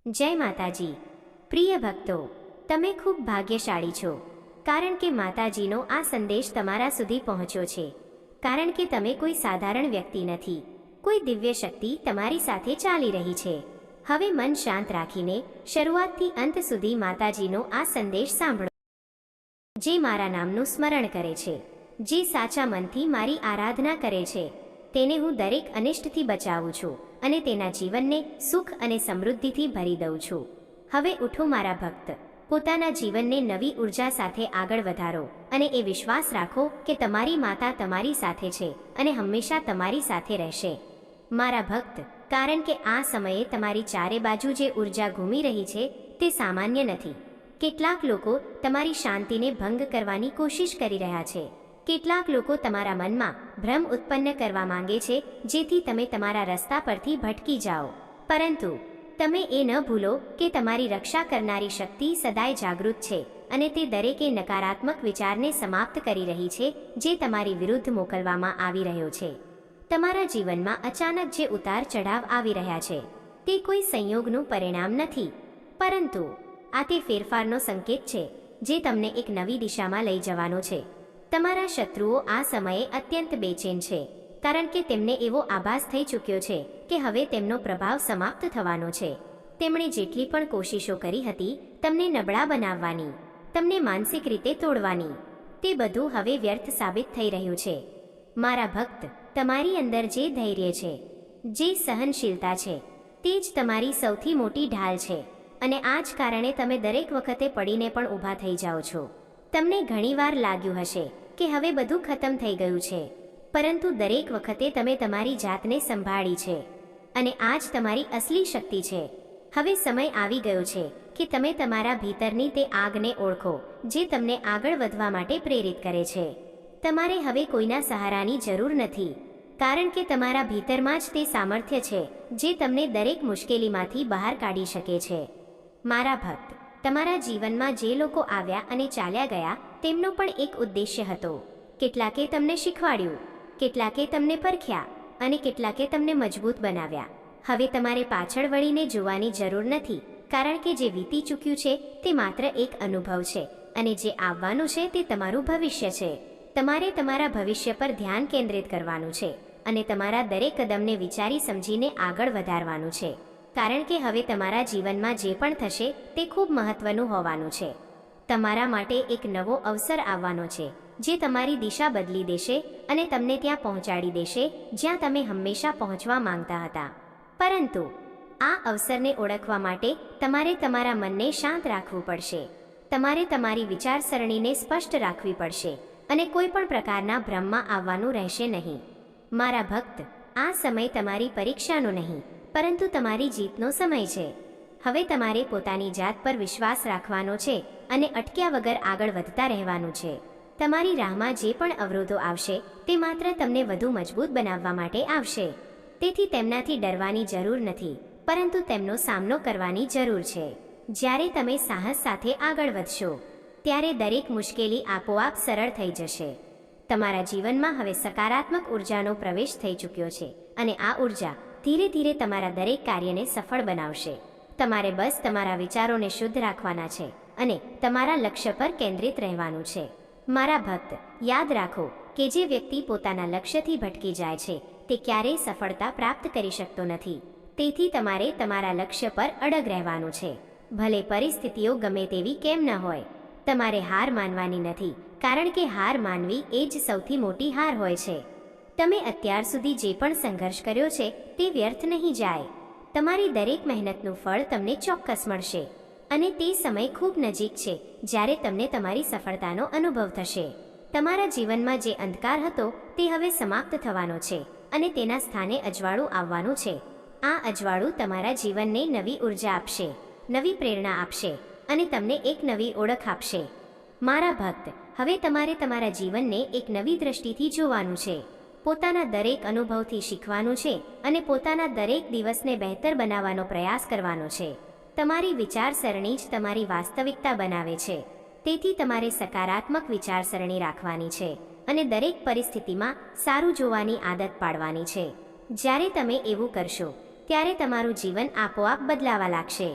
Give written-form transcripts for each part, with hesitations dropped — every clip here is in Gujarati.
જય માતાજી। પ્રિય ભક્તો, તમે ખૂબ ભાગ્યશાળી છો, કારણ કે માતાજીનો આ સંદેશ તમારા સુધી પહોંચ્યો છે। કારણ કે તમે કોઈ સાધારણ વ્યક્તિ નથી, કોઈ દિવ્ય શક્તિ તમારી સાથે ચાલી રહી છે। હવે મન શાંત રાખીને શરૂઆતથી અંત સુધી માતાજીનો આ સંદેશ સાંભળો। જે મારા નામનું સ્મરણ કરે છે, જે સાચા મનથી મારી આરાધના કરે છે, તેને હું દરેક અનિષ્ટથી બચાવું છું અને તેના જીવનને સુખ અને સમૃદ્ધિથી ભરી દઉં છું। હવે ઉઠો મારા ભક્ત, પોતાના જીવનને નવી ઉર્જા સાથે આગળ વધારો અને એ વિશ્વાસ રાખો કે તમારી માતા તમારી સાથે છે અને હંમેશા તમારી સાથે રહેશે। મારા ભક્ત, કારણ કે આ સમયે તમારી ચારે બાજુ જે ઉર્જા ઘૂમી રહી છે તે સામાન્ય નથી। કેટલાક લોકો તમારી શાંતિને ભંગ કરવાની કોશિશ કરી રહ્યા છે। કેટલાક લોકો તમારા મનમાં ભ્રમ ઉત્પન્ન કરવા માંગે છે, જેથી તમે તમારા રસ્તા પરથી ભટકી જાઓ। પરંતુ તમે એ ન ભૂલો કે તમારી રક્ષા કરનારી શક્તિ સદાય જાગૃત છે અને તે દરેકે નકારાત્મક વિચારને સમાપ્ત કરી રહી છે જે તમારી વિરુદ્ધ મોકલવામાં આવી રહ્યો છે। તમારા જીવનમાં અચાનક જે ઉતાર ચઢાવ આવી રહ્યા છે તે કોઈ સંયોગનું પરિણામ નથી, પરંતુ આ તે ફેરફારનો સંકેત છે જે તમને એક નવી દિશામાં લઈ જવાનો છે। તમારા શત્રુઓ આ સમયે અત્યંત બેચેન છે, કારણ કે તેમને એવો આભાસ થઈ ચૂક્યો છે કે હવે તેમનો પ્રભાવ સમાપ્ત થવાનો છે। તેમણે જેટલી પણ કોશિશો કરી હતી તમને નબળા બનાવવાની, તમને માનસિક રીતે તોડવાની, તે બધું હવે વ્યર્થ સાબિત થઈ રહ્યું છે। મારા ભક્ત, તમારી અંદર જે ધૈર્ય છે, જે સહનશીલતા છે, તે જ તમારી સૌથી મોટી ઢાલ છે અને આ જ કારણે તમે દરેક વખતે પડીને પણ ઊભા થઈ જાઓ છો। તમને ઘણીવાર લાગ્યું હશે કે હવે બધું ખતમ થઈ ગયું છે, પરંતુ દરેક વખતે તમે તમારી જાતને સંભાળી છે અને આ જ તમારી અસલી શક્તિ છે। હવે સમય આવી ગયો છે કે તમે તમારા ભીતરની તે આગને ઓળખો જે તમને આગળ વધવા માટે પ્રેરિત કરે છે। તમારે હવે કોઈના સહારાની જરૂર નથી, કારણ કે તમારા ભીતરમાં જ તે સામર્થ્ય છે જે તમને દરેક મુશ્કેલીમાંથી બહાર કાઢી શકે છે। મારા ભક્ત, તમારા જીવનમાં જે લોકો આવ્યા અને ચાલ્યા ગયા તેમનો પણ એક ઉદ્દેશ્ય હતો। કેટલાકે તમને શીખવાડ્યું, કેટલાકે તમને પરખ્યા અને કેટલાકે તમને મજબૂત બનાવ્યા। હવે તમારે પાછળ વળીને જોવાની જરૂર નથી, કારણ કે જે વીતી ચૂક્યું છે તે માત્ર એક અનુભવ છે અને જે આવવાનું છે તે તમારું ભવિષ્ય છે। તમારે તમારા ભવિષ્ય પર ધ્યાન કેન્દ્રિત કરવાનું છે અને તમારા દરેક કદમને વિચારી સમજીને આગળ વધારવાનું છે, કારણ કે હવે તમારા જીવનમાં જે પણ થશે તે ખૂબ મહત્વનું હોવાનું છે। તમારા માટે એક નવો અવસર આવવાનો છે જે તમારી દિશા બદલી દેશે અને તમને ત્યાં પહોંચાડી દેશે જ્યાં તમે હંમેશા પહોંચવા માંગતા હતા। પરંતુ આ અવસરને ઓળખવા માટે તમારે તમારા મનને શાંત રાખવું પડશે। તમારે તમારી વિચારસરણીને સ્પષ્ટ રાખવી પડશે અને કોઈ પણ પ્રકારના ભ્રમમાં આવવાનું રહેશે નહીં। મારા ભક્ત, આ સમય તમારી પરીક્ષાનો નહીં, પરંતુ તમારી જીતનો સમય છે। હવે તમારે પોતાની જાત પર વિશ્વાસ રાખવાનો છે અને અટક્યા વગર આગળ વધતા રહેવાનું છે। તમારી રાહમાં જે પણ અવરોધો આવશે તે માત્ર તમને વધુ મજબૂત બનાવવા માટે આવશે। તેથી તેમનાથી ડરવાની જરૂર નથી, પરંતુ તેમનો સામનો કરવાની જરૂર છે। જ્યારે તમે સાહસ સાથે આગળ વધશો ત્યારે દરેક મુશ્કેલી આપોઆપ સરળ થઈ જશે। તમારા જીવનમાં હવે સકારાત્મક ઉર્જાનો પ્રવેશ થઈ ચૂક્યો છે અને આ ઉર્જા ધીરે ધીરે તમારા દરેક કાર્યને સફળ બનાવશે। તમારે બસ તમારા વિચારોને શુદ્ધ રાખવાના છે અને તમારા લક્ષ્ય પર કેન્દ્રિત રહેવાનું છે। મારા ભક્ત, યાદ રાખો કે જે વ્યક્તિ પોતાના લક્ષ્યથી ભટકી જાય છે તે ક્યારેય સફળતા પ્રાપ્ત કરી શકતો નથી। તેથી તમારે તમારા લક્ષ્ય પર અડગ રહેવાનું છે, ભલે પરિસ્થિતિઓ ગમે તેવી કેમ ન હોય। તમારે હાર માનવાની નથી, કારણ કે હાર માનવી એ જ સૌથી મોટી હાર હોય છે। તમે અત્યાર સુધી જે પણ સંઘર્ષ કર્યો છે તે વ્યર્થ નહીં જાય। તમારી દરેક મહેનતનું ફળ તમને ચોક્કસ મળશે અને તે સમય ખૂબ નજીક છે જ્યારે તમને તમારી સફળતાનો અનુભવ થશે। તમારા જીવનમાં જે અંધકાર હતો તે હવે સમાપ્ત થવાનો છે અને તેના સ્થાને અજવાળું આવવાનું છે। આ અજવાળું તમારા જીવનને નવી ઉર્જા આપશે, નવી પ્રેરણા આપશે અને તમને એક નવી ઓળખ આપશે। મારા ભક્ત, હવે તમારે તમારા જીવનને એક નવી દ્રષ્ટિથી જોવાનું છે, પોતાના દરેક અનુભવથી શીખવાનું છે અને પોતાના દરેક દિવસને બહેતર બનાવવાનો પ્રયાસ કરવાનો છે। તમારી વિચારસરણી જ તમારી વાસ્તવિકતા બનાવે છે, તેથી તમારે સકારાત્મક વિચારસરણી રાખવાની છે અને દરેક પરિસ્થિતિમાં સારું જોવાની આદત પાડવાની છે। જ્યારે તમે એવું કરશો ત્યારે તમારું જીવન આપોઆપ બદલાવા લાગશે।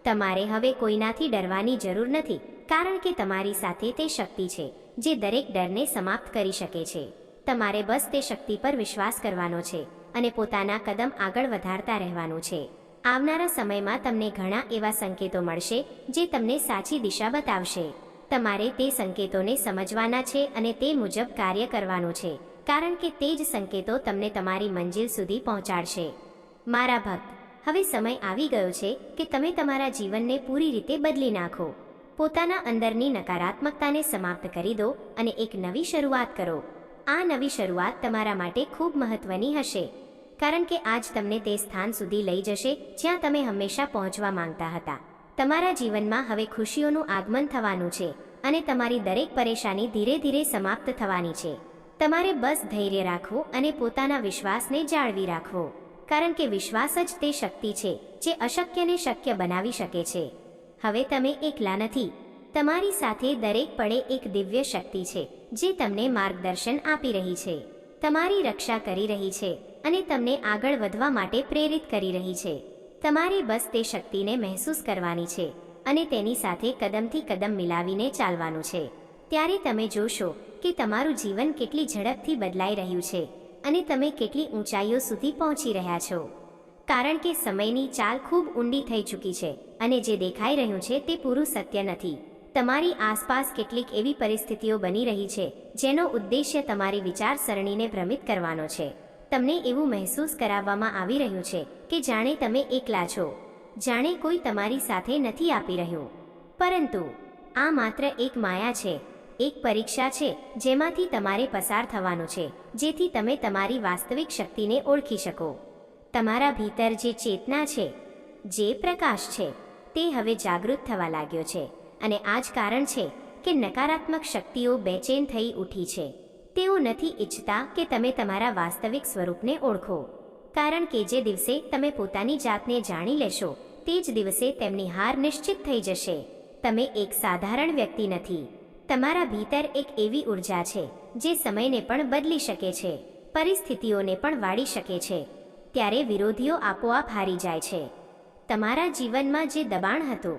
તમારે હવે કોઈનાથી ડરવાની જરૂર નથી, કારણ કે તમારી સાથે તે શક્તિ છે જે દરેક ડરને સમાપ્ત કરી શકે છે. તમારે બસ તે શક્તિ પર વિશ્વાસ કરવાનો છે અને પોતાના કદમ આગળ વધારતા રહેવાનું છે. આવનારા સમયમાં તમને ઘણા એવા સંકેતો મળશે જે તમને સાચી દિશા બતાવશે. તમારે તે સંકેતોને સમજવાના છે અને તે મુજબ કાર્ય કરવાનું છે, કારણ કે તે જ સંકેતો તમને તમારી મંજિલ સુધી પહોંચાડશે. મારા ભક્ત, હવે સમય આવી ગયો છે કે તમે તમારા જીવનને પૂરી રીતે બદલી નાખો. પોતાના અંદરની નકારાત્મકતાને સમાપ્ત કરી દો અને એક નવી શરૂઆત કરો. આ નવી શરૂઆત તમારા માટે ખૂબ મહત્વની હશે, કારણ કે આજ તમને તે સ્થાન સુધી લઈ જશે જ્યાં તમે હંમેશા પહોંચવા માંગતા હતા. તમારા જીવનમાં હવે ખુશીઓનું આગમન થવાનું છે અને તમારી દરેક પરેશાની ધીરે ધીરે સમાપ્ત થવાની છે. તમારે બસ ધૈર્ય રાખવું અને પોતાના વિશ્વાસને જાળવી રાખવો, કારણ કે વિશ્વાસ જ તે શક્તિ છે જે અશક્યને શક્ય બનાવી શકે છે. હવે તમે એકલા નથી. તમારી સાથે દરેક પળે એક દિવ્ય શક્તિ છે જે તમને માર્ગદર્શન આપી રહી છે, તમારી રક્ષા કરી રહી છે અને તમને આગળ વધવા માટે પ્રેરિત કરી રહી છે. તમારે બસ તે શક્તિને મહેસૂસ કરવાની છે અને તેની સાથે કદમથી કદમ મિલાવીને ચાલવાનું છે. ત્યારે તમે જોશો કે તમારું જીવન કેટલી ઝડપથી બદલાઈ રહ્યું છે અને તમે કેટલી ઊંચાઈઓ સુધી પહોંચી રહ્યા છો. કારણ કે સમયની ચાલ ખૂબ ઊંડી થઈ ચૂકી છે અને જે દેખાઈ રહ્યું છે તે પૂરું સત્ય નથી. તમારી આસપાસ કેટલીક એવી પરિસ્થિતિઓ બની રહી છે જેનો ઉદ્દેશ્ય તમારી વિચારસરણીને ભ્રમિત કરવાનો છે. તમને એવું મહેસૂસ કરાવવામાં આવી રહ્યું છે કે જાણે તમે એકલા છો, જાણે કોઈ તમારી સાથે નથી આપી રહ્યું. પરંતુ આ માત્ર એક માયા છે, એક પરીક્ષા છે જેમાંથી તમારે પસાર થવાનું છે, જેથી તમે તમારી વાસ્તવિક શક્તિને ઓળખી શકો. તમારા ભીતર જે ચેતના છે, જે પ્રકાશ છે, તે હવે જાગૃત થવા લાગ્યો છે અને આ જ કારણ છે કે નકારાત્મક શક્તિઓ બેચેન થઈ ઉઠી છે. તેઓ નથી ઈચ્છતા કે તમે તમારા વાસ્તવિક સ્વરૂપને ઓળખો, કારણ કે જે દિવસે તમે પોતાની જાતને જાણી લેશો તે જ દિવસે તેમની હાર નિશ્ચિત થઈ જશે. તમે એક સાધારણ વ્યક્તિ નથી. તમારા ભીતર એક એવી ઉર્જા છે જે સમયને પણ બદલી શકે છે, પરિસ્થિતિઓને પણ વાળી શકે છે. ત્યારે વિરોધીઓ આપોઆપ હારી જાય છે. તમારા જીવનમાં જે દબાણ હતું,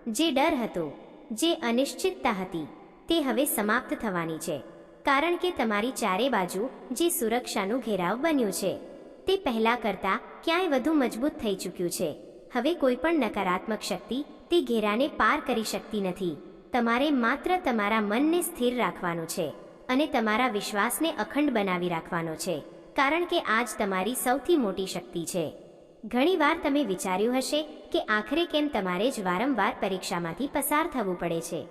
જે ડર હતો, જે અનિશ્ચિતતા હતી, તે હવે સમાપ્ત થવાની છે, કારણ કે તમારી ચારે બાજુ જે સુરક્ષાનું ઘેરાવ બન્યું છે તે પહેલાં કરતાં ક્યાંય વધુ મજબૂત થઈ ચૂક્યું છે. હવે કોઈ પણ નકારાત્મક શક્તિ તે ઘેરાને પાર કરી શકતી નથી. તમારે માત્ર તમારા મનને સ્થિર રાખવાનું છે અને તમારા વિશ્વાસને અખંડ બનાવી રાખવાનો છે, કારણ કે આ જ તમારી સૌથી મોટી શક્તિ છે. ઘણીવાર તમે વિચાર્યું હશે કે આખરે કેમ તમારે જ વારંવાર પરીક્ષામાંથી પસાર થવું પડે છે,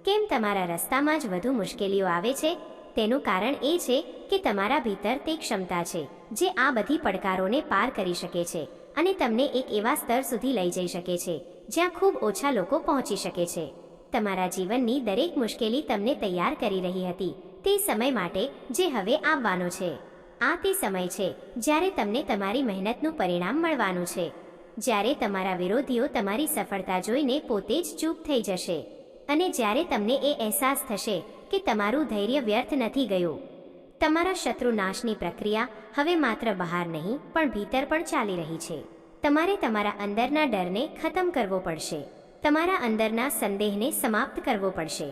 કેમ તમારા રસ્તામાં જ વધુ મુશ્કેલીઓ આવે છે. તેનું કારણ એ છે કે તમારા ભીતર તે ક્ષમતા છે જે આ બધી પડકારોને પાર કરી શકે છે અને તમને એક એવા સ્તર સુધી લઈ જઈ શકે છે જ્યાં ખૂબ ઓછા લોકો પહોંચી શકે છે. તમારા જીવનની દરેક મુશ્કેલી તમને તૈયાર કરી રહી હતી તે સમય માટે જે હવે આવવાનો છે. આ તે સમય છે જ્યારે તમને તમારી મહેનતનું પરિણામ મળવાનું છે, જ્યારે તમારા વિરોધીઓ તમારી સફળતા જોઈને પોતે જ ચૂપ થઈ જશે અને જ્યારે તમને એ અહેસાસ થશે કે તમારું ધૈર્ય વ્યર્થ નથી ગયું. તમારા શત્રુ નાશની પ્રક્રિયા હવે માત્ર બહાર નહીં પણ ભીતર પણ ચાલી રહી છે. તમારે તમારા અંદરના ડરને ખતમ કરવો પડશે, તમારા અંદરના સંદેહને સમાપ્ત કરવો પડશે,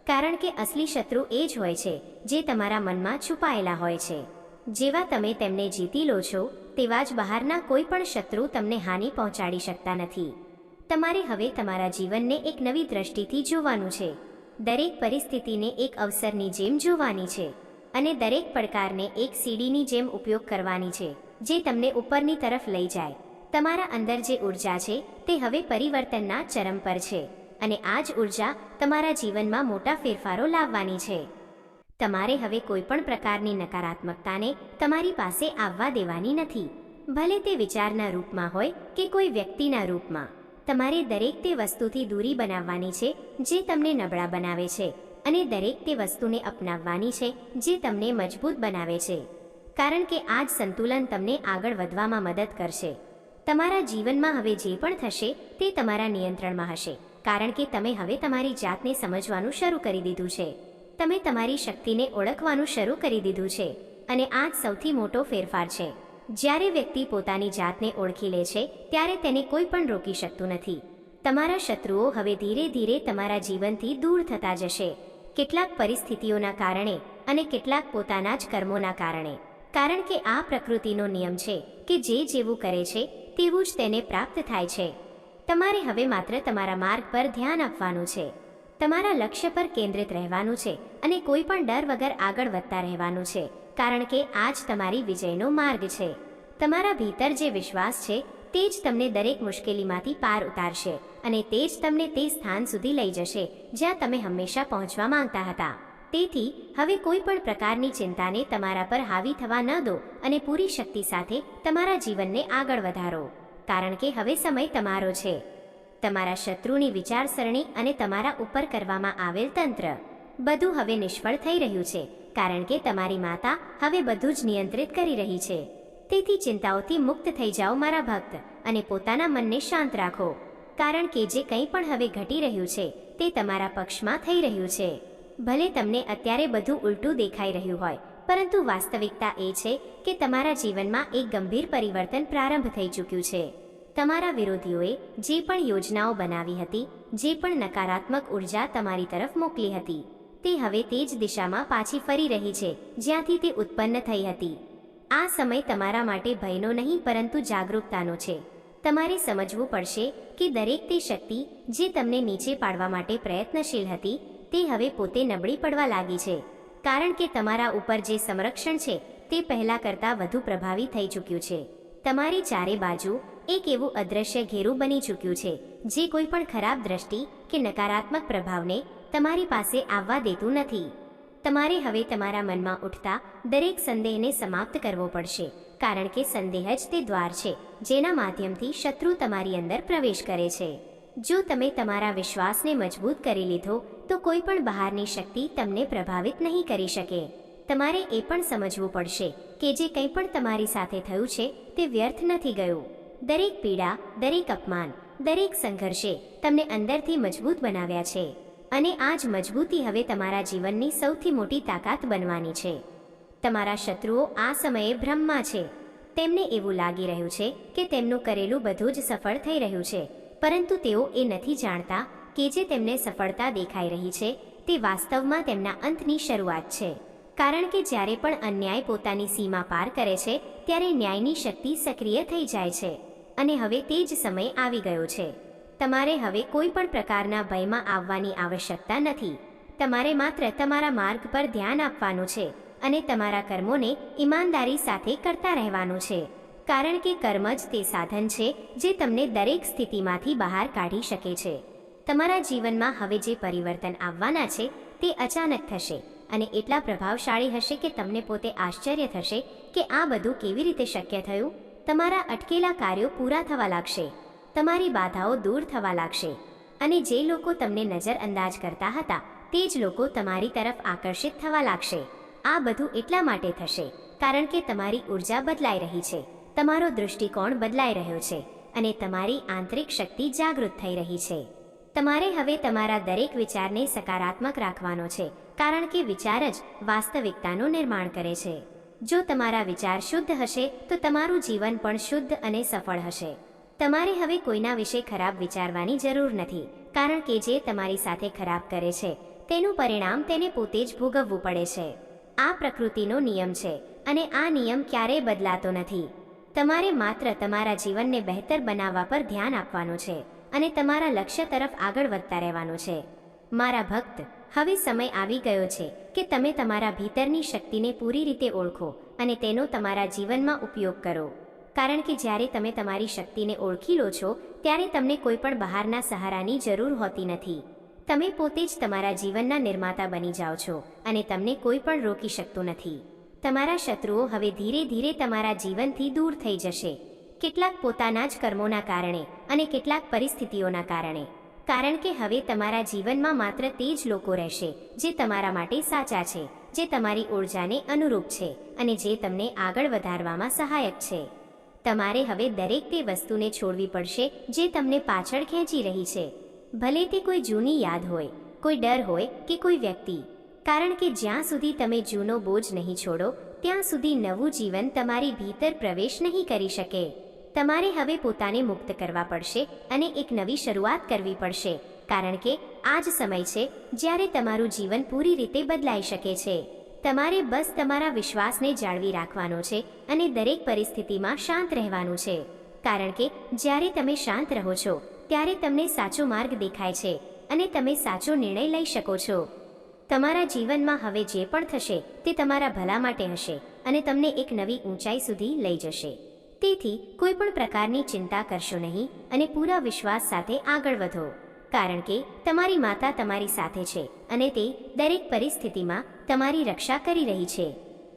કારણ કે અસલી શત્રુ એ જ હોય છે જે તમારા મનમાં છુપાયેલા હોય છે. જેવા તમે તેમને જીતી લો છો તેવા જ બહારના કોઈ પણ શત્રુ તમને હાનિ પહોંચાડી શકતા નથી. તમારે હવે તમારા જીવનને એક નવી દ્રષ્ટિથી જોવાનું છે, દરેક પરિસ્થિતિને એક અવસરની જેમ જોવાની છે અને દરેક પડકારને એક સીડીની જેમ ઉપયોગ કરવાની છે જે તમને ઉપરની તરફ લઈ જાય. તમારા અંદર જે ઉર્જા છે તે હવે પરિવર્તનના ચરમ પર છે અને આ જ ઉર્જા તમારા જીવનમાં મોટા ફેરફારો લાવવાની છે. તમારે હવે કોઈ પણ પ્રકારની નકારાત્મકતાને તમારી પાસે આવવા દેવાની નથી, ભલે તે વિચારના રૂપમાં હોય કે કોઈ વ્યક્તિના રૂપમાં. તમારે દરેક તે વસ્તુથી દૂરી બનાવવાની છે જે તમને નબળા બનાવે છે અને દરેક તે વસ્તુને અપનાવવાની છે જે તમને મજબૂત બનાવે છે, કારણ કે આ જ સંતુલન તમને આગળ વધવામાં મદદ કરશે. તમારા જીવનમાં હવે જે પણ થશે તે તમારા નિયંત્રણમાં હશે, કારણ કે તમે હવે તમારી જાતને સમજવાનું શરૂ કરી દીધું છે. તમે તમારી શક્તિને ઓળખવાનું શરૂ કરી દીધું છે અને આ જ સૌથી મોટો ફેરફાર છે. જ્યારે વ્યક્તિ પોતાની જાતને ઓળખી લે છે ત્યારે તેને કોઈ પણ રોકી શકતું નથી. તમારા શત્રુઓ હવે ધીરે ધીરે તમારા જીવનથી દૂર થતા જશે, કેટલાક પરિસ્થિતિઓના કારણે અને કેટલાક પોતાના જ કર્મોના કારણે. કારણ કે આ પ્રકૃતિનો નિયમ છે કે જે જેવું કરે છે તેવું જ તેને પ્રાપ્ત થાય છે. તમારે હવે માત્ર તમારા માર્ગ પર ધ્યાન આપવાનું છે, તમારા લક્ષ્ય પર કેન્દ્રિત રહેવાનું છે અને કોઈ પણ ડર વગર આગળ વધતા રહેવાનું છે, કારણ કે આ જ તમારી વિજયનો માર્ગ છે. તમારા ભીતર જે વિશ્વાસ છે તે જ તમને દરેક મુશ્કેલીમાંથી પાર ઉતારશે અને તે જ તમને તે સ્થાન સુધી લઈ જશે જ્યાં તમે હંમેશા પહોંચવા માંગતા હતા. તેથી હવે કોઈ પણ પ્રકારની ચિંતાને તમારા પર હાવી થવા ન દો અને પૂરી શક્તિ સાથે તમારા જીવનને આગળ વધારો, કારણ કે હવે સમય તમારો છે. તમારા શત્રુની વિચારસરણી અને તમારા ઉપર કરવામાં આવેલ તંત્ર બધું હવે નિષ્ફળ થઈ રહ્યું છે, કારણ કે તમારી માતા હવે બધું જ નિયંત્રિત કરી રહી છે. તેથી ચિંતાઓથી મુક્ત થઈ જાઓ મારા ભક્ત, અને પોતાના મનને શાંત રાખો, કારણ કે જે કંઈ પણ હવે ઘટી રહ્યું છે તે તમારા પક્ષમાં થઈ રહ્યું છે. ભલે તમને અત્યારે બધું ઉલટું દેખાઈ રહ્યું હોય, પરંતુ વાસ્તવિકતા એ છે કે તમારા જીવનમાં એક ગંભીર પરિવર્તન પ્રારંભ થઈ ચૂક્યું છે. તમારા વિરોધીઓએ જે પણ યોજનાઓ બનાવી હતી, જે પણ નકારાત્મક ઉર્જા તમારી તરફ મોકલી હતી, તે હવે તે જ દિશામાં પાછી ફરી રહી છે જ્યાંથી તે ઉત્પન્ન થઈ હતી. આ સમય તમારા માટે ભયનો નહીં પરંતુ જાગૃતતાનો છે. તમારે સમજવું પડશે કે દરેક તે શક્તિ જે તમને નીચે પાડવા માટે પ્રયત્નશીલ હતી તે હવે પોતે નબળી પડવા લાગી છે, કારણ કે તમારા ઉપર જે સંરક્ષણ છે તે પહેલા કરતાં વધુ પ્રભાવી થઈ ચૂક્યું છે. તમારી ચારે બાજુ એક એવું અદ્રશ્ય ઘેરું બની ચૂક્યું છે જે કોઈ પણ ખરાબ દ્રષ્ટિ કે નકારાત્મક પ્રભાવને તમારી પાસે આવવા દેતું નથી. તમારે હવે તમારા મનમાં ઉઠતા દરેક સંદેહને સમાપ્ત કરવો પડશે, કારણ કે સંદેહ જ તે દ્વાર છે જેના માધ્યમથી શત્રુ તમારી અંદર પ્રવેશ કરે છે. જો તમે તમારા વિશ્વાસને મજબૂત કરી લીધો તો કોઈ પણ બહારની શક્તિ તમને પ્રભાવિત નહીં કરી શકે. તમારે એ પણ સમજવું પડશે કે જે કંઈ પણ તમારી સાથે થયું છે તે વ્યર્થ નથી ગયું. દરેક પીડા, દરેક અપમાન, દરેક સંઘર્ષે તમને અંદરથી મજબૂત બનાવ્યા છે, અને આ જ મજબૂતી હવે તમારા જીવનની સૌથી મોટી તાકાત બનવાની છે. તમારા શત્રુઓ આ સમયે ભ્રમમાં છે. તેમને એવું લાગી રહ્યું છે કે તેમનું કરેલું બધું જ સફળ થઈ રહ્યું છે, પરંતુ તેઓ એ નથી જાણતા કે જે તેમને સફળતા દેખાઈ રહી છે તે વાસ્તવમાં તેમના અંતની શરૂઆત છે. કારણ કે જ્યારે પણ અન્યાય પોતાની સીમા પાર કરે છે ત્યારે ન્યાયની શક્તિ સક્રિય થઈ જાય છે, અને હવે તે જ સમય આવી ગયો છે. તમારે હવે કોઈ પણ પ્રકારના ભયમાં આવવાની આવશ્યકતા નથી. તમારે માત્ર તમારા માર્ગ પર ધ્યાન આપવાનું છે અને તમારા કર્મોને ઈમાનદારી સાથે કરતા રહેવાનું છે, કારણ કે કર્મ જ તે સાધન છે જે તમને દરેક સ્થિતિમાંથી બહાર કાઢી શકે છે. તમારા જીવનમાં હવે જે પરિવર્તન આવવાના છે તે અચાનક થશે અને એટલા પ્રભાવશાળી હશે કે તમને પોતે આશ્ચર્ય થશે કે આ બધું કેવી રીતે શક્ય થયું. તમારા અટકેલા કાર્યો પૂરા થવા લાગશે, તમારી બાધાઓ દૂર થવા લાગશે, અને જે લોકો તમને નજરઅંદાજ કરતા હતા તે જ લોકો તમારી તરફ આકર્ષિત થવા લાગશે. આ બધું એટલા માટે થશે કારણ કે તમારી ઉર્જા બદલાઈ રહી છે, તમારો દૃષ્ટિકોણ બદલાઈ રહ્યો છે અને તમારી આંતરિક શક્તિ જાગૃત થઈ રહી છે. તમારે હવે તમારા દરેક વિચારને સકારાત્મક રાખવાનો છે, કારણ કે વિચાર જ વાસ્તવિકતાનું નિર્માણ કરે છે. જો તમારા વિચાર શુદ્ધ હશે તો તમારું જીવન પણ શુદ્ધ અને સફળ હશે. તમારે હવે કોઈના વિશે ખરાબ વિચારવાની જરૂર નથી, કારણ કે જે તમારી સાથે ખરાબ કરે છે તેનું પરિણામ તેને પોતે જ ભોગવવું પડે છે. આ પ્રકૃતિનો નિયમ છે અને આ નિયમ ક્યારેય બદલાતો નથી. તમારે માત્ર તમારા જીવનને બહેતર બનાવવા પર ધ્યાન આપવાનું છે અને તમારા લક્ષ્ય તરફ આગળ વધતા રહેવાનું છે. મારા ભક્ત, હવે સમય આવી ગયો છે કે તમે તમારા ભીતરની શક્તિને પૂરી રીતે ઓળખો અને તેનો તમારા જીવનમાં ઉપયોગ કરો, કારણ કે જ્યારે તમે તમારી શક્તિને ઓળખી લો છો ત્યારે તમને કોઈ પણ બહારના સહારાની જરૂર હોતી નથી. તમે પોતે જ તમારા જીવનના નિર્માતા બની જાઓ છો અને તમને કોઈ પણ રોકી શકતું નથી. તમારા શત્રુઓ હવે ધીરે ધીરે તમારા જીવનથી દૂર થઈ જશે, કેટલાક પોતાના જ કર્મોના કારણે અને કેટલાક પરિસ્થિતિઓના કારણે, કારણ કે હવે તમારા જીવનમાં માત્ર તે જ લોકો રહેશે જે તમારા માટે સાચા છે, જે તમારી ઉર્જાને અનુરૂપ છે અને જે તમને આગળ વધારવામાં સહાયક છે. તમારે હવે દરેક તે વસ્તુને છોડવી પડશે જે તમને પાછળ ખેંચી રહી છે, ભલે તે કોઈ જૂની યાદ હોય, કોઈ ડર હોય કે કોઈ વ્યક્તિ, કારણ કે જ્યાં સુધી તમે જૂનો બોજ નહીં છોડો ત્યાં સુધી નવું જીવન તમારી ભીતર પ્રવેશ નહીં કરી શકે. તમારે હવે પોતાને મુક્ત કરવા પડશે અને એક નવી શરૂઆત કરવી પડશે, કારણ કે આ જ સમય છે જ્યારે તમારું જીવન પૂરી રીતે બદલાઈ શકે છે. તમારે બસ તમારા વિશ્વાસને જાળવી રાખવાનો છે અને દરેક પરિસ્થિતિમાં શાંત રહેવાનું છે, કારણ કે જ્યારે તમે શાંત રહો છો ત્યારે તમને સાચો માર્ગ દેખાય છે અને તમે સાચો નિર્ણય લઈ શકો છો. તમારા જીવનમાં હવે જે પણ થશે તે તમારા ભલા માટે હશે અને તમને એક નવી ઊંચાઈ સુધી લઈ જશે. તેથી કોઈ પણ પ્રકારની ચિંતા કરશો નહીં અને પૂરા વિશ્વાસ સાથે આગળ વધો, કારણ કે તમારી માતા તમારી સાથે છે અને તે દરેક પરિસ્થિતિમાં તમારી રક્ષા કરી રહી છે.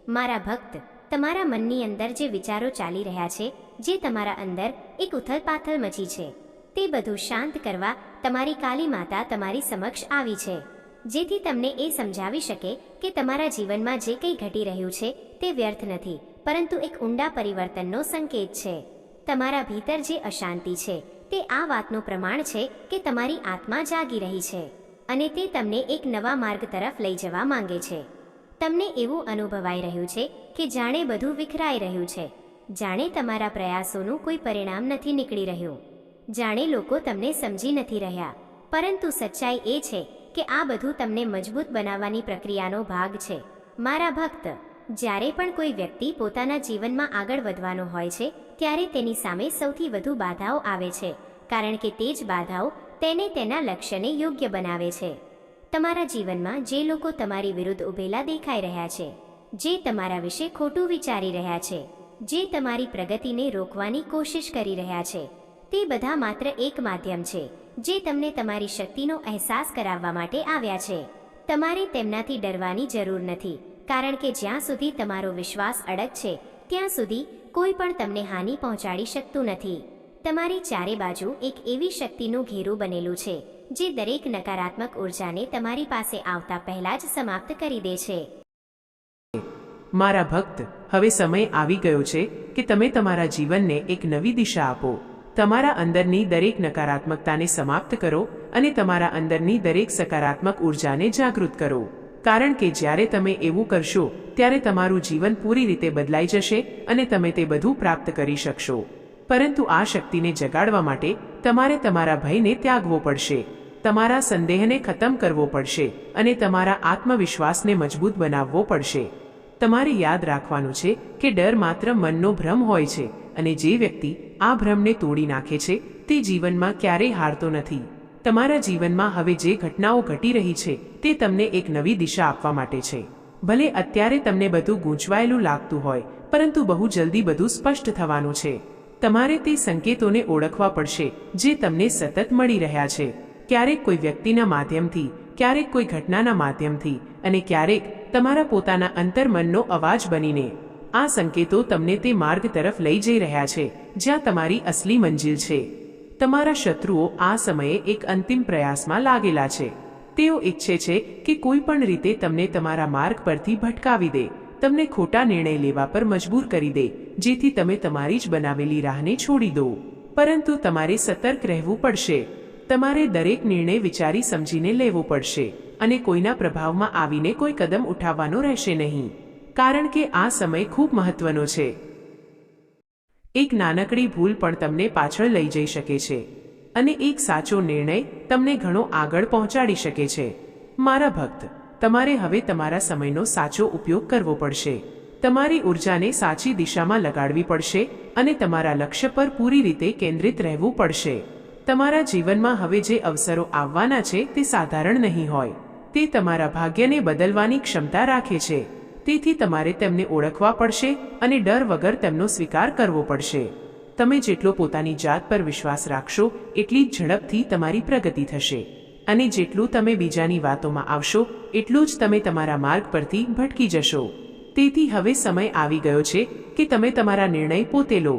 મારા ભક્ત, તમારા મનની અંદર જે વિચારો ચાલી રહ્યા છે, જે તમારા અંદર એક ઉથલપાથલ મચી છે, તે બધું શાંત કરવા તમારી કાલી માતા તમારી સમક્ષ આવી છે, જેથી તમને એ સમજાવી શકે કે તમારા જીવનમાં જે કંઈ ઘટી રહ્યું છે તે વ્યર્થ નથી, પરંતુ એક ઊંડા પરિવર્તનનો સંકેત છે. તમારા ભીતર જે અશાંતિ છે તે આ વાતનું પ્રમાણ છે કે તમારી આત્મા જાગી રહી છે અને તે તમને એક નવા માર્ગ તરફ લઈ જવા માંગે છે. તમને એવું અનુભવાઈ રહ્યું છે કે જાણે બધું વિખરાઈ રહ્યું છે, જાણે તમારા પ્રયાસોનું કોઈ પરિણામ નથી નીકળી રહ્યું, જાણે લોકો તમને સમજી નથી રહ્યા. પરંતુ સચ્ચાઈ એ છે કે આ બધું તમને મજબૂત બનાવવાની પ્રક્રિયાનો ભાગ છે. મારા ભક્ત, જ્યારે પણ કોઈ વ્યક્તિ પોતાના જીવનમાં આગળ વધવાનો હોય છે ત્યારે તેની સામે સૌથી વધુ બાધાઓ આવે છે, કારણ કે તે જ બાધાઓ તેને તેના લક્ષ્યને યોગ્ય બનાવે છે. તમારા જીવનમાં જે લોકો તમારી વિરુદ્ધ ઊભેલા દેખાઈ રહ્યા છે, જે તમારા વિશે ખોટું વિચારી રહ્યા છે, જે તમારી પ્રગતિને રોકવાની કોશિશ કરી રહ્યા છે, તે બધા માત્ર એક માધ્યમ છે જે તમને તમારી શક્તિનો અહેસાસ કરાવવા માટે આવ્યા છે. તમારે તેમનાથી ડરવાની જરૂર નથી, કારણ કે જ્યાં સુધી તમારો વિશ્વાસ અડગ છે ત્યાં સુધી કોઈ પણ તમને હાનિ પહોંચાડી શકતું નથી. તમારી ચારે બાજુ એક એવી શક્તિનું ઘેરું બનેલું છે જે દરેક નકારાત્મક ઉર્જાને તમારી પાસે આવતા પહેલા જ સમાપ્ત કરી દે છે. મારા ભક્ત, હવે સમય આવી ગયો છે કે તમે તમારા જીવનને એક નવી દિશા આપો. તમારા અંદરની દરેક નકારાત્મકતાને સમાપ્ત કરો અને તમારા અંદરની દરેક સકારાત્મક ઉર્જાને જાગૃત કરો, કારણ કે જ્યારે તમે એવું કરશો ત્યારે તમારું જીવન પૂરી રીતે બદલાઈ જશે અને તમે તે બધું પ્રાપ્ત કરી શકશો. પરંતુ આ શક્તિને જગાડવા માટે તમારે તમારા ભયને ત્યાગવો પડશે, તમારા સંદેહને ખતમ કરવો પડશે અને તમારા આત્મવિશ્વાસને મજબૂત બનાવવો પડશે. તમારે યાદ રાખવાનું છે કે ડર માત્ર મનનો ભ્રમ હોય છે અને જે વ્યક્તિ આ ભ્રમને તોડી નાખે છે તે જીવનમાં ક્યારેય હારતો નથી. તમારા જીવનમાં હવે જે ઘટનાઓ ઘટી રહી છે તે તમને એક નવી દિશા આપવા માટે છે. ભલે અત્યારે તમને બધું ગૂંચવાયેલું લાગતું હોય, પરંતુ બહુ જલ્દી બધું સ્પષ્ટ થવાનું છે. તમારે તે સંકેતોને ઓળખવા પડશે જે તમને સતત મળી રહ્યા છે, ક્યારેક કોઈ વ્યક્તિના માધ્યમથી, ક્યારેક કોઈ ઘટનાના માધ્યમથી અને ક્યારેક તમારા પોતાના અંતર્મનનો અવાજ બનીને. આ સંકેતો તમને તે માર્ગ તરફ લઈ જઈ રહ્યા છે જ્યાં તમારી અસલી મંજિલ છે. તમારા શત્રુઓ આ સમયે એક અંતિમ પ્રયાસમાં લાગેલા છે. તેઓ ઈચ્છે છે કે કોઈ પણ રીતે તમને તમારા માર્ગ પરથી ભટકાવી દે, તમને ખોટા નિર્ણય લેવા પર મજબૂર કરી દે, જેથી તમે તમારી જ બનાવેલી રાહને છોડી દો. પરંતુ તમારે સતર્ક રહેવું પડશે. તમારે દરેક નિર્ણય વિચારી સમજીને લેવો પડશે અને કોઈના પ્રભાવમાં આવીને કોઈ કદમ ઉઠાવવાનો રહેશે નહીં, કારણ કે આ સમય ખૂબ મહત્વનો છે. એક નાનકડી ભૂલ પણ તમને પાછળ લઈ જઈ શકે છે અને એક સાચો નિર્ણય તમને ઘણો આગળ પહોંચાડી શકે છે. મારા ભક્ત, તમારે હવે તમારા સમયનો સાચો ઉપયોગ કરવો પડશે. તમારી ઉર્જાને સાચી દિશામાં લગાડવી પડશે અને તમારા લક્ષ્ય પર પૂરી રીતે કેન્દ્રિત રહેવું પડશે. તમારા જીવનમાં હવે જે અવસરો આવવાના છે તે સાધારણ નહીં હોય, તે તમારા ભાગ્યને બદલવાની ક્ષમતા રાખે છે. તેથી તમારે તેમને ઓળખવા પડશે અને ડર વગર તેમનો સ્વીકાર કરવો પડશે. તમે જેટલો પોતાની જાત પર વિશ્વાસ રાખશો એટલી જ ઝડપથી તમારી પ્રગતિ થશે અને જેટલું તમે બીજાની વાતોમાં આવશો એટલું જ તમે તમારા માર્ગ પરથી ભટકી જશો. તેથી હવે સમય આવી ગયો છે કે તમે તમારા નિર્ણય પોતે લો,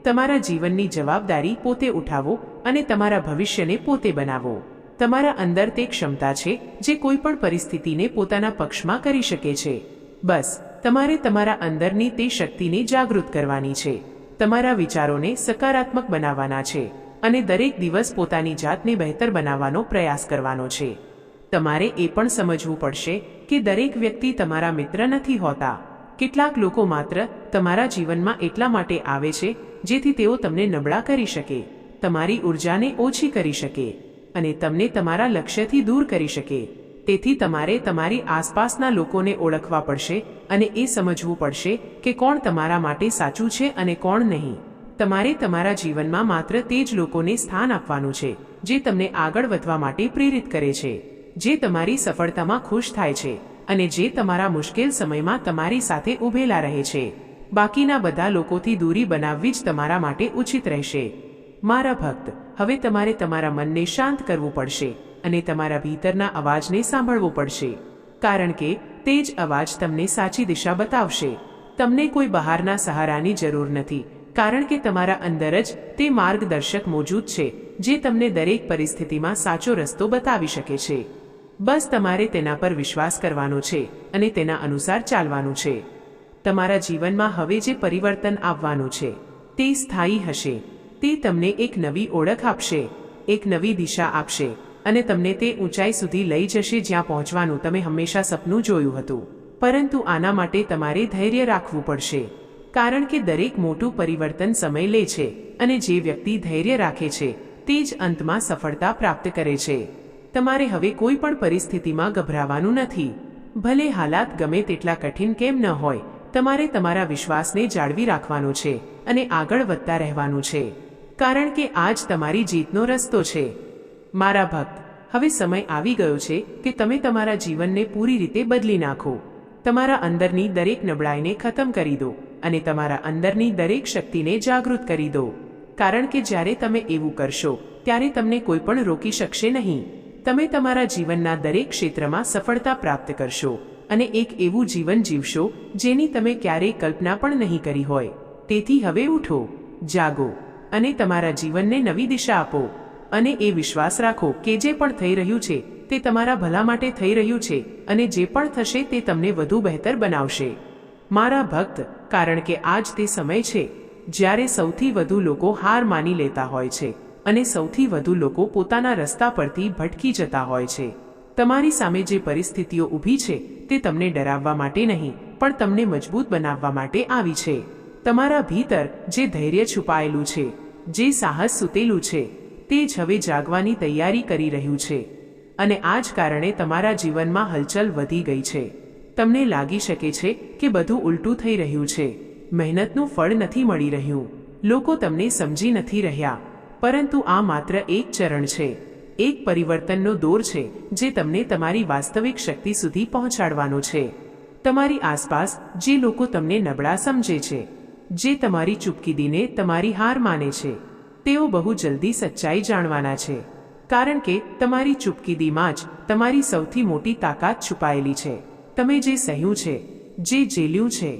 તમારા જીવનની જવાબદારી પોતે ઉઠાવો અને તમારા ભવિષ્યને પોતે બનાવો. તમારા અંદર તે ક્ષમતા છે જે કોઈ પણ પરિસ્થિતિને પોતાના પક્ષમાં કરી શકે છે. બસ તમારે તમારા અંદરની તે શક્તિને જાગૃત કરવાની છે, તમારા વિચારોને સકારાત્મક બનાવવાના છે અને દરેક દિવસ પોતાની જાતને બહેતર બનાવવાનો પ્રયાસ કરવાનો છે. તમારે એ પણ સમજવું પડશે કે દરેક વ્યક્તિ તમારા મિત્ર નથી હોતા. કેટલાક લોકો માત્ર તમારા જીવનમાં એટલા માટે આવે છે જેથી તેઓ તમને નબળા કરી શકે, તમારી ઉર્જાને ઓછી કરી શકે અને તમને તમારા લક્ષ્યથી દૂર કરી શકે. તેથી તમારે તમારી આસપાસના લોકોને ઓળખવા પડશે અને એ સમજવું પડશે કે કોણ તમારા માટે સાચું છે અને કોણ નહીં. તમારે તમારા જીવનમાં માત્ર તે જ લોકોને સ્થાન આપવાનું છે જે તમને આગળ વધવા માટે પ્રેરિત કરે છે, જે તમારી સફળતામાં ખુશ થાય છે અને જે તમારા મુશ્કેલ સમયમાં તમારી સાથે ઊભેલા રહે છે. બાકીના બધા લોકોથી દૂરી બનાવવી જ તમારા માટે ઉચિત રહેશે. મારા ભક્ત, હવે તમારે તમારા મનને શાંત કરવું પડશે અને તમારા ભીતરના અવાજને સાંભળવો પડશે, કારણ કે તે જ અવાજ તમને સાચી દિશા બતાવશે. તમને કોઈ બહારના સહારાની જરૂર નથી, કારણ કે તમારા અંદર જ તે માર્ગદર્શક મોજૂદ છે જે તમને દરેક પરિસ્થિતિમાં સાચો રસ્તો બતાવી શકે છે. બસ તમારે તેના પર વિશ્વાસ કરવાનો છે અને તેના અનુસાર ચાલવાનું છે. તમારા જીવનમાં હવે જે પરિવર્તન આવવાનું છે તે સ્થાયી હશે. તે તમને એક નવી ઓળખ આપશે, એક નવી દિશા આપશે અને તમને તે ઊંચાઈ સુધી લઈ જશે જ્યાં પહોંચવાનું તમે હંમેશા સપનું જોયું હતું. પરંતુ આના માટે તમારે ધૈર્ય રાખવું પડશે, કારણ કે દરેક મોટું પરિવર્તન સમય લે છે અને જે વ્યક્તિ ધૈર્ય રાખે છે તે જ અંતમાં સફળતા પ્રાપ્ત કરે છે. તમારે હવે કોઈ પણ પરિસ્થિતિમાં ગભરાવાનું નથી. ભલે હાલાત ગમે તેટલા કઠિન કેમ ન હોય, તમારે તમારા વિશ્વાસને જાળવી રાખવાનો છે અને આગળ વધતા રહેવાનું છે, કારણ કે આ જ તમારી જીતનો રસ્તો છે. મારા ભક્ત, હવે સમય આવી ગયો છે કે તમે તમારા જીવનને પૂરી રીતે બદલી નાખો. તમારા અંદરની દરેક નબળાઈને ખતમ કરી દો અને તમારા અંદરની દરેક શક્તિને જાગૃત કરી દો, કારણ કે જ્યારે તમે એવું કરશો ત્યારે તમને કોઈ પણ રોકી શકશે નહીં. તમે તમારા જીવનના દરેક ક્ષેત્રમાં સફળતા પ્રાપ્ત કરશો અને એક એવું જીવન જીવશો જેની તમે ક્યારેય કલ્પના પણ નહીં કરી હોય. તેથી હવે ઉઠો, જાગો અને તમારા જીવનને નવી દિશા આપો અને એ વિશ્વાસ રાખો કે જે પણ થઈ રહ્યું છે તે તમારા ભલા માટે થઈ રહ્યું છે અને જે પણ થશે તે તમને વધુ બહેતર બનાવશે. મારા ભક્ત, કારણ કે આજ તે સમય છે જ્યારે સૌથી વધુ લોકો હાર માની લેતા હોય છે અને સૌથી વધુ લોકો પોતાના રસ્તા પરથી ભટકી જતા હોય છે. તમારી સામે જે પરિસ્થિતિઓ ઊભી છે તે તમને ડરાવવા માટે નહીં, પણ તમને મજબૂત બનાવવા માટે આવી છે. તમારા ભીતર જે ધૈર્ય છુપાયેલું છે, જે સાહસ સૂતેલું છે, તે જ હવે જાગવાની તૈયારી કરી રહ્યું છે અને આ જ કારણે તમારા જીવનમાં હલચલ વધી ગઈ છે. તમને લાગી શકે છે કે બધું ઉલટું થઈ રહ્યું છે, મહેનતનું ફળ નથી મળી રહ્યું, લોકો તમને સમજી નથી રહ્યા, પરંતુ આ માત્ર એક ચરણ છે, એક પરિવર્તનનો દોર છે જે તમને તમારી વાસ્તવિક શક્તિ સુધી પહોંચાડવાનો છે. તમારી આસપાસ જે લોકો તમને નબળા સમજે છે, જે તમારી ચૂપકીદીને તમારી હાર માને છે, તેઓ બહુ જલ્દી સચ્ચાઈ જાણવાના છે, કારણ કે તમારી ચૂપકીદીમાં જ તમારી સૌથી મોટી તાકાત છુપાયેલી છે. તમે જે સહ્યું છે, જે ઝેલ્યું છે,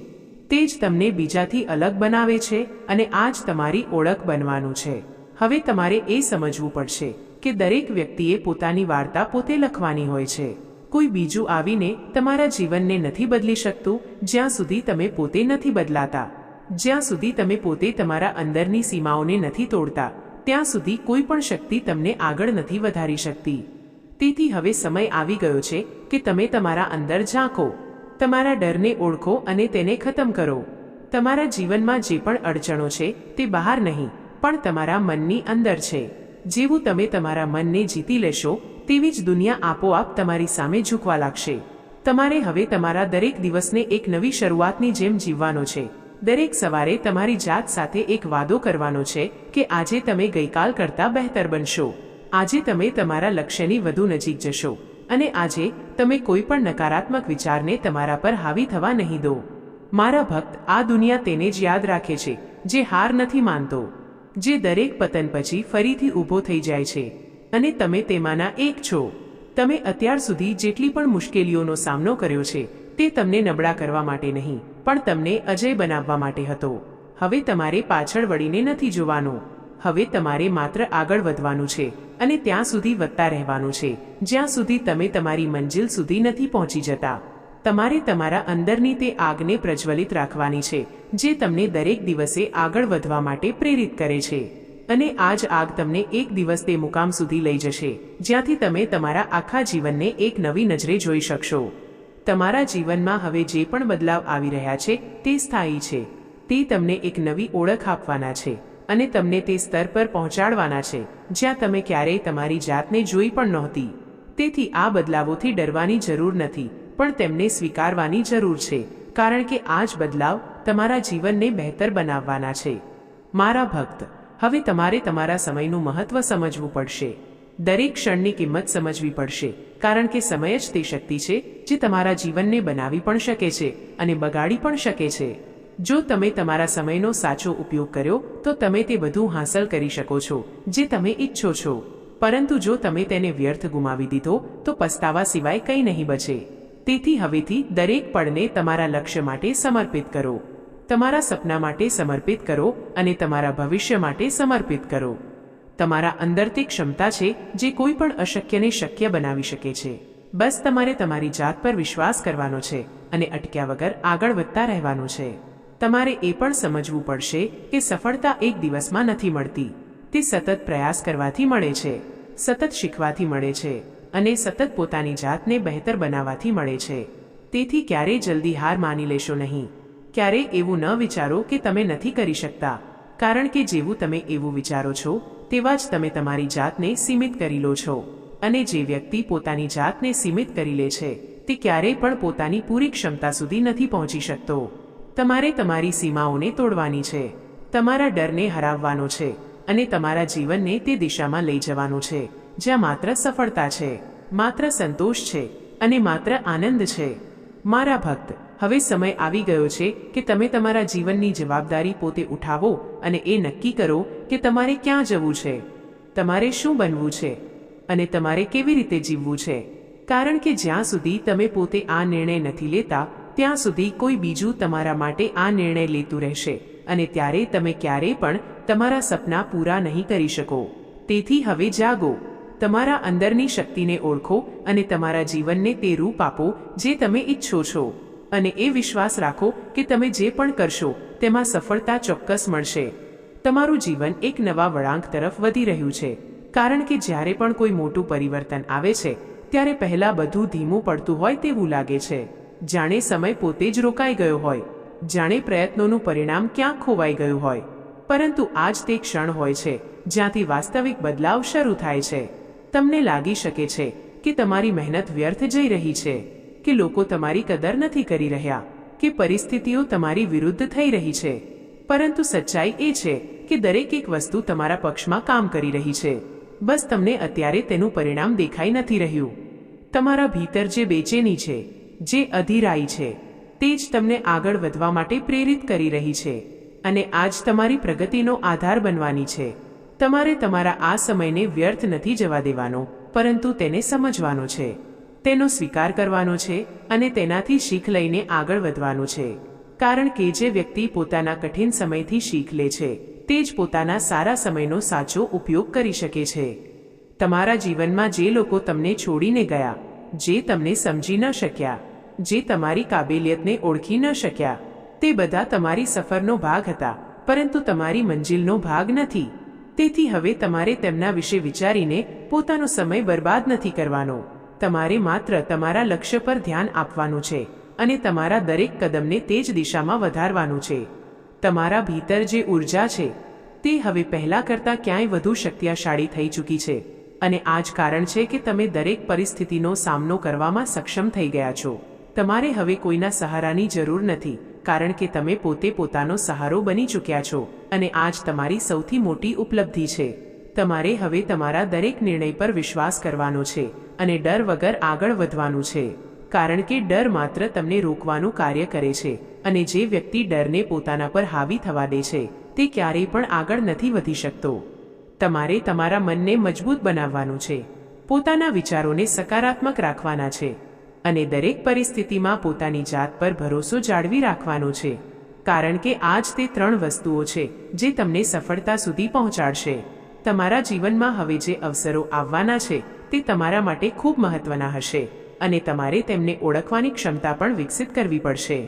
તે જ તમને બીજાથી અલગ બનાવે છે અને આ જ તમારી ઓળખ બનવાનું છે. હવે તમારે એ સમજવું પડશે કે દરેક વ્યક્તિએ પોતાની વાર્તા પોતે લખવાની હોય છે. કોઈ બીજું આવીને તમારા જીવનને નથી બદલી શકતું જ્યાં સુધી તમે પોતે નથી બદલાતા. જ્યાં સુધી તમે પોતે તમારા અંદરની સીમાઓને નથી તોડતા, ત્યાં સુધી કોઈ પણ શક્તિ તમને આગળ નથી વધારી શકતી. તેથી હવે સમય આવી ગયો છે કે તમે તમારા અંદર ઝાંકો, તમારા ડરને ઓળખો અને તેને ખતમ કરો. તમારા જીવનમાં જે પણ અડચણો છે તે બહાર નહીં, પણ તમારા મનની અંદર છે. જેવું તમે તમારા મનને જીતી લેશો તેવી જ દુનિયા આપોઆપ તમારી સામે ઝૂકવા લાગશે. તમારે હવે તમારા દરેક દિવસને એક નવી શરૂઆતની જેમ જીવવાનો છે. દરેક સવારે તમારી જાત સાથે એક વાદો કરવાનો છે કે આજે તમે ગઈકાલ કરતાં બહેતર બનશો. આજે તમે તમારા લક્ષ્યની વધુ નજીક જશો અને આજે તમે કોઈ પણ નકારાત્મક વિચારને તમારા પર હાવી થવા નહીં દો. મારા ભક્ત, આ દુનિયા તેને જ યાદ રાખે છે જે હાર નથી માનતો, જે દરેક પતન પછી ફરીથી ઊભો થઈ જાય છે અને તમે તેમાંના એક છો. તમે અત્યાર સુધી જેટલી પણ મુશ્કેલીઓનો સામનો કર્યો છે તે તમને નબળા કરવા માટે નહીં, પણ તમને અજય બનાવવા માટે હતો. હવે તમારે પાછળ વળીને નથી જોવાનું. હવે તમારે માત્ર આગળ વધવાનું છે અને ત્યાં સુધી વધતા રહેવાનું છે જ્યાં સુધી તમે તમારી મંજિલ સુધી નથી પહોંચી જતા. તમારે તમારા અંદરની તે આગને પ્રજ્વલિત રાખવાની છે જે તમને દરેક દિવસે આગળ વધવા માટે પ્રેરિત કરે છે. અને આ જ આગ તમને એક દિવસ તે મુકામ સુધી લઈ જશે જ્યાંથી તમે તમારા આખા જીવનને એક નવી નજરે જોઈ શકશો. તમારા જીવનમાં હવે જે પણ બદલાવ આવી રહ્યા છે તે સ્થાયી છે. તે તમને એક નવી ઓળખ આપવાના છે અને તમને તે સ્તર પર પહોંચાડવાના છે જ્યાં તમે ક્યારેય તમારી જાતને જોઈ પણ નહોતી. તેથી આ બદલાવોથી ડરવાની જરૂર નથી, પણ તેમને સ્વીકારવાની જરૂર છે, કારણ કે આ જ બદલાવ તમારા જીવનને બહેતર બનાવવાના છે. મારા ભક્ત, હવે તમારે તમારા સમયનું મહત્વ સમજવું પડશે. દરેક ક્ષણની કિંમત સમજવી પડશે, કારણ કે સમય જ તે શક્તિ છે જે તમારા જીવનને બનાવી પણ શકે છે અને બગાડી પણ શકે છે. જો તમે તમારા સમયનો સાચો ઉપયોગ કર્યો તો તમે તે બધું હાંસલ કરી શકો છો જે તમે ઈચ્છો છો. પરંતુ જો તમે તેને વ્યર્થ ગુમાવી દીધો તો પસ્તાવા સિવાય કંઈ નહીં બચે. તેથી હવેથી દરેક પળને તમારા લક્ષ્ય માટે સમર્પિત કરો, તમારા સપના માટે સમર્પિત કરો અને તમારા ભવિષ્ય માટે સમર્પિત કરો. તમારા અંદર તે ક્ષમતા છે જે કોઈ પણ અશક્યને શક્ય બનાવી શકે છે. બસ તમારે તમારી જાત પર વિશ્વાસ કરવાનો છે અને અટક્યા વગર આગળ વધતા રહેવાનું છે. તમારે એ પણ સમજવું પડશે કે સફળતા એક દિવસમાં નથી મળતી. તે સતત પ્રયાસ કરવાથી મળે છે, સતત શીખવાથી મળે છે અને સતત પોતાની જાતને બહેતર બનાવવાથી મળે છે. તેથી ક્યારેય જલ્દી હાર માની લેશો નહીં. ક્યારેય એવું ન વિચારો કે તમે નથી કરી શકતા, કારણ કે જેવું તમે એવું વિચારો છો તેવા જ તમે તમારી જાતને સીમિત કરી લો છો. અને જે વ્યક્તિ પોતાની જાતને સીમિત કરી લે છે તે ક્યારેય પણ પોતાની પૂરી ક્ષમતા સુધી નથી પહોંચી શકતો. તમારે તમારી સીમાઓને તોડવાની છે, તમારા ડરને હરાવવાનો છે અને તમારા જીવનને તે દિશામાં લઈ જવાનું છે જ્યાં માત્ર સફળતા છે, માત્ર સંતોષ છે અને માત્ર આનંદ છે. મારા ભક્ત, હવે સમય આવી ગયો છે કે તમે તમારા જીવનની જવાબદારી પોતે ઉઠાવો અને એ નક્કી કરો કે તમારે ક્યાં જવું છે, તમારે શું બનવું છે અને તમારે કેવી રીતે જીવવું છે. કારણ કે જ્યાં સુધી તમે પોતે આ નિર્ણય નથી લેતા ત્યાં સુધી કોઈ બીજું તમારા માટે આ નિર્ણય લેતું રહેશે અને ત્યારે તમે ક્યારેય પણ તમારા સપના પૂરા નહીં કરી શકો. તેથી હવે જાગો, તમારા અંદરની શક્તિને ઓળખો અને તમારા જીવનને તે રૂપ આપો જે તમે ઈચ્છો છો. અને એ વિશ્વાસ રાખો કે તમે જે પણ કરશો તેમાં સફળતા ચોક્કસ મળશે. તમારું જીવન એક નવા વળાંક તરફ વધી રહ્યું છે, કારણ કે જ્યારે પણ કોઈ મોટું પરિવર્તન આવે છે ત્યારે પહેલાં બધું ધીમું પડતું હોય તેવું લાગે છે, જાણે સમય પોતે જ રોકાઈ ગયો હોય, જાણે પ્રયત્નોનું પરિણામ ક્યાંક ખોવાઈ ગયું હોય. પરંતુ આ જ તે ક્ષણ હોય છે જ્યાંથી વાસ્તવિક બદલાવ શરૂ થાય છે. તમને લાગી શકે છે કે તમારી મહેનત વ્યર્થ જઈ રહી છે, કે લોકો તમારી કદર નથી કરી રહ્યા, કે પરિસ્થિતિઓ તમારી વિરુદ્ધ થઈ રહી છે. પરંતુ સચ્ચાઈ એ છે કે દરેક એક વસ્તુ તમારા પક્ષમાં કામ કરી રહી છે. બસ તમને અત્યારે તેનું પરિણામ દેખાઈ નથી રહ્યું. તમારા ભીતર જે બેચેની છે, જે અધીરાઈ છે, તે જ તમને આગળ વધવા માટે પ્રેરિત કરી રહી છે અને આજ તમારી પ્રગતિનો આધાર બનવાની છે. તમારે તમારા આ સમયને વ્યર્થ નથી જવા દેવાનો, પરંતુ તેને સમજવાનો છે, તેનો સ્વીકાર કરવાનો છે અને તેનાથી શીખ લઈને આગળ વધવાનું છે. કારણ કે જે વ્યક્તિ પોતાના કઠિન સમયથી શીખ લે છે તે જ પોતાના સારા સમયનો સાચો ઉપયોગ કરી શકે છે. તમારા જીવનમાં જે લોકો તમને છોડીને ગયા, જે તમને સમજી ન શક્યા, જે તમારી કાબેલિયતને ઓળખી ન શક્યા, તે બધા તમારી સફરનો ભાગ હતા, પરંતુ તમારી મંજિલનો ભાગ નથી. તેથી હવે તમારે તેમના વિશે વિચારીને પોતાનો સમય બરબાદ નથી કરવાનો. તમારે માત્ર તમારા લક્ષ્ય પર ધ્યાન આપવાનું છે અને તમારા દરેક કદમને તે જ દિશામાં વધારવાનું છે. તમારા ભીતર જે ઊર્જા છે તે હવે પહેલાં કરતાં ક્યાંય વધુ શક્તિશાળી થઈ ચૂકી છે અને આ જ કારણ છે કે તમે દરેક પરિસ્થિતિનો સામનો કરવામાં સક્ષમ થઈ ગયા છો. તમારે હવે કોઈના સહારાની જરૂર નથી, કારણ કે તમે પોતે પોતાનો સહારો બની ચૂક્યા છો અને આ જ તમારી સૌથી મોટી ઉપલબ્ધિ છે. તમારે હવે તમારા દરેક નિર્ણય પર વિશ્વાસ કરવાનો છે અને ડર વગર આગળ વધવાનું છે, કારણ કે ડર માત્ર તમને રોકવાનું કાર્ય કરે છે અને જે વ્યક્તિ ડરને પોતાના પર હાવી થવા દે છે તે ક્યારેય પણ આગળ નથી વધી શકતો. તમારે તમારા મનને મજબૂત બનાવવાનું છે, પોતાના વિચારોને સકારાત્મક રાખવાના છે અને દરેક પરિસ્થિતિમાં પોતાની જાત પર ભરોસો જાળવી રાખવાનો છે, કારણ કે આ જ તે 3 વસ્તુઓ છે જે તમને સફળતા સુધી પહોંચાડશે. તમારા જીવનમાં હવે જે અવસરો આવવાના છે તે તમારા માટે ખૂબ મહત્વના હશે અને તમારે તેમને ઓળખવાની ક્ષમતા પણ વિકસિત કરવી પડશે,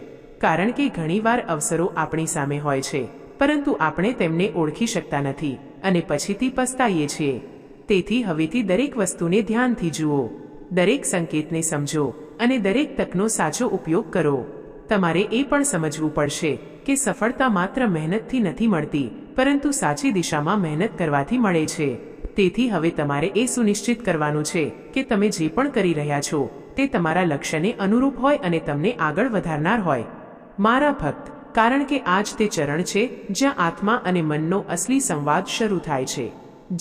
કારણ કે ઘણીવાર અવસરો આપણી સામે હોય છે પરંતુ આપણે તેમને ઓળખી શકતા નથી અને પછીથી પસ્તાઈએ છીએ. તેથી હવેથી દરેક વસ્તુને ધ્યાનથી જુઓ, દરેક સંકેતને સમજો અને દરેક તકનો સાચો ઉપયોગ કરો. તમારે એ પણ સમજવું પડશે કે સફળતા માત્ર મહેનતથી નથી મળતી, પરંતુ સાચી દિશામાં મહેનત કરવાથી મળે છે. તેથી હવે તમારે એ સુનિશ્ચિત કરવાનું છે કે તમે જે પણ કરી રહ્યા છો તે તમારા લક્ષ્યને અનુરૂપ હોય અને તમને આગળ વધારનાર હોય. મારા ભક્ત, કારણ કે આ જ તે ચરણ છે જ્યાં આત્મા અને મનનો અસલી સંવાદ શરૂ થાય છે,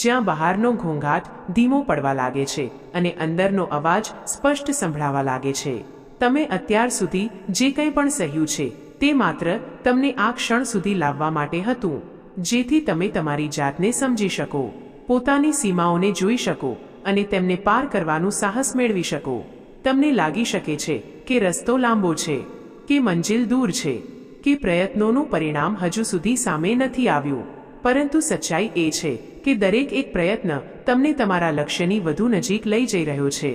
જ્યાં બહારનો ઘોંઘાટ ધીમો પડવા લાગે છે અને અંદરનો અવાજ સ્પષ્ટ સંભળાવા લાગે છે. તમે અત્યાર સુધી જે કંઈ પણ સહ્યું છે તે માત્ર તમને આ ક્ષણ સુધી લાવવા માટે હતું, જેથી તમે તમારી જાતને સમજી શકો, પોતાની સીમાઓને જોઈ શકો અને તેમને પાર કરવાનું સાહસ મેળવી શકો. તમને લાગી શકે છે કે રસ્તો લાંબો છે, કે મંજિલ દૂર છે, કે પ્રયત્નોનું પરિણામ હજુ સુધી સામે નથી આવ્યું, પરંતુ સચ્ચાઈ એ છે કે દરેક એક પ્રયત્ન તમને તમારા લક્ષ્યની વધુ નજીક લઈ જઈ રહ્યો છે.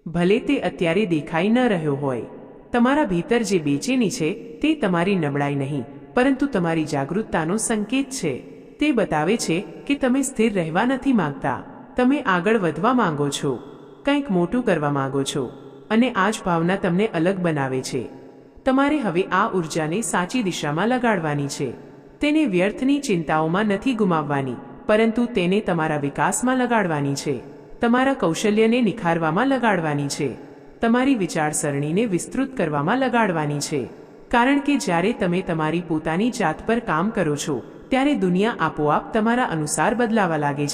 ભલે તે અત્યારે દેખાઈ ન રહ્યો હોય. તમારા ભીતર જે બેચેની છે તે તમારી નબળાઈ નહીં, પરંતુ તમારી જાગૃતતાનો સંકેત છે. તે બતાવે છે કે તમે સ્થિર રહેવા નથી માંગતા, તમે આગળ વધવા માંગો છો, કંઈક મોટું કરવા માંગો છો, અને આ જ ભાવના તમને અલગ બનાવે છે. તમારે હવે આ ઉર્જાને સાચી દિશામાં લગાડવાની છે. તેને વ્યર્થની ચિંતાઓમાં નથી ગુમાવવાની, પરંતુ તેને તમારા વિકાસમાં લગાડવાની છે, તમારા કૌશલ્યને નિખારવામાં લગાડવાની છે, તમારી વિચારસરણીને વિસ્તૃત કરવામાં લગાડવાની છે. કારણ કે જ્યારે તમે તમારી પોતાની જાત પર કામ કરો છો ત્યારે દુનિયા આપોઆપ તમારા અનુસાર બદલાવા લાગે